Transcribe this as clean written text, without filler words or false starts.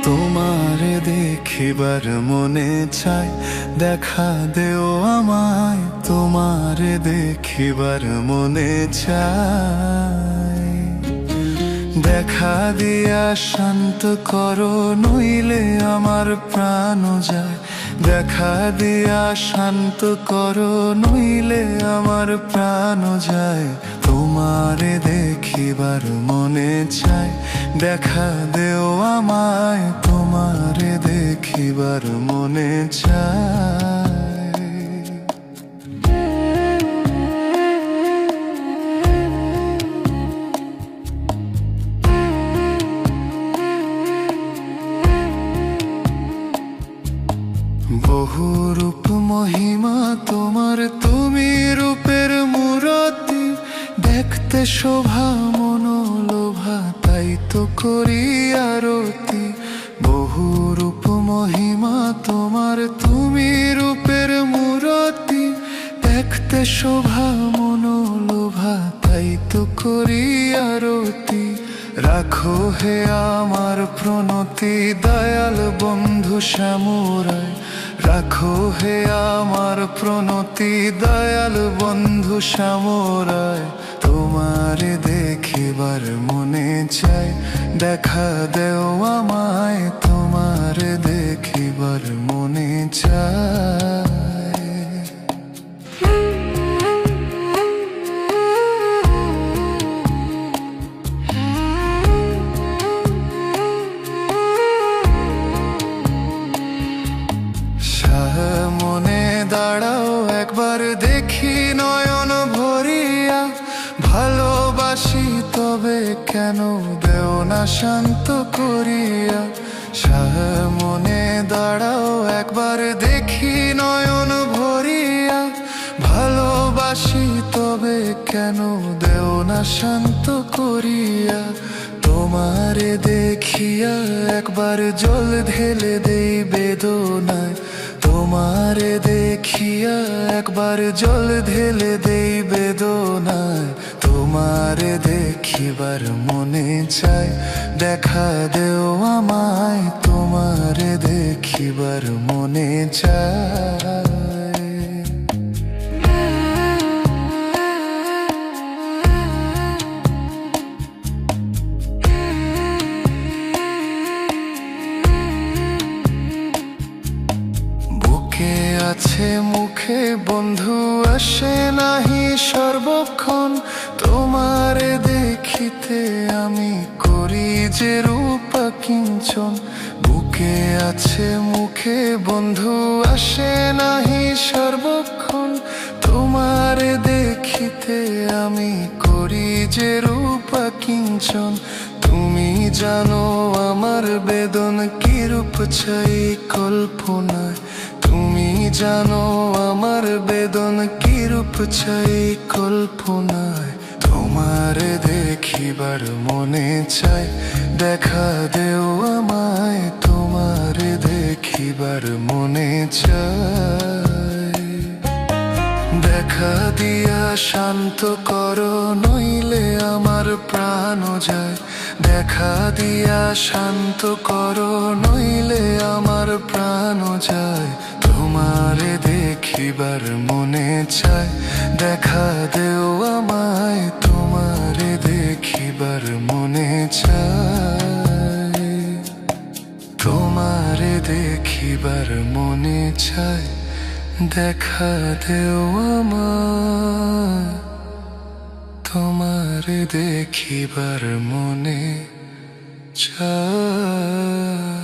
তোমারে দেখিবার মনে চায়, দেখা দেও আমায়। তোমারে দেখিবার মনে চায়, দেখা দিয়া শান্ত করো, নইলে আমার প্রাণ যায়। দেখা দিয়া শান্ত করো, নইলে আমার প্রাণ যায়। তোমারে দেখিবার মনে চায়, দেখা দেও আমায়। তোমারে দেখিবার মনে চায়। বহু রূপ মহিমা তোমার, তুমি রূপের মূরতি। দেখতে শোভা মনোলোভা, তাই তো করি আরতি। বহু রূপ মহিমা তোমার, তুমি রূপের মূরতি। দেখতে শোভা মনোলোভা, তাই তো করি আরতি। রাখো হে আমার প্রণতি, দয়াল বন্ধু শ্যামরায়। রাখো হে আমার প্রণতি, দয়াল বন্ধু শ্যামরায়। তোমারে দেখিবার মনে চায়, দেখা দেও আমায়। তোমারে দেখিবার মনে চায়। মনে দাঁড়াও একবার, দেখি নয়ন ভরিয়া। ভালোবাসি তবে কেন দেও না শান্ত করিয়া। মনে দাঁড়াও একবার, দেখি নয়ন ভরিয়া। ভালোবাসি তবে কেন দেও না শান্ত করিয়া। তোমারে দেখিয়া একবার জল ঢেলে দেই বেদনায়। তোমারে দেখিয়া একবার জল ঢেলে দেই বেদনায়। তোমারে দেখিবার মনে চায়, দেখা দেও আমায়। তোমারে দেখিবার মনে চায়। আছে মুখে বন্ধু, আসে নাহি সর্বক্ষণ। তোমারে দেখিতে আমি করি যে রূপা কিঞ্চন। বুকে আছে মুখে বন্ধু, আসে নাহি সর্বক্ষণ। তোমারে দেখিতে আমি করি যে রূপা কিঞ্চন। তুমি জানো আমার বেদন কিরূপ চাই কল্পনায়। তুমি জানো আমার বেদন কিরূপ চাই কল্পনায়। তোমারে দেখিবার মনে চায়, দেখা দেও আমায়। তোমারে দেখিবার মনে চায়। দেখা দিয়া শান্ত করো, নইলে আমার প্রাণ যায়। দেখা দিয়া শান্ত করো, নইলে আমার প্রাণ যায়। তোমারে দেখিবার মনে চায়, দেখা দেও আমায়। তোমারে দেখিবার মনে চায়। তোমারে দেখিবার মনে চায়, দেখা দেও আমায়। তোমারে দেখিবার মনে চায়।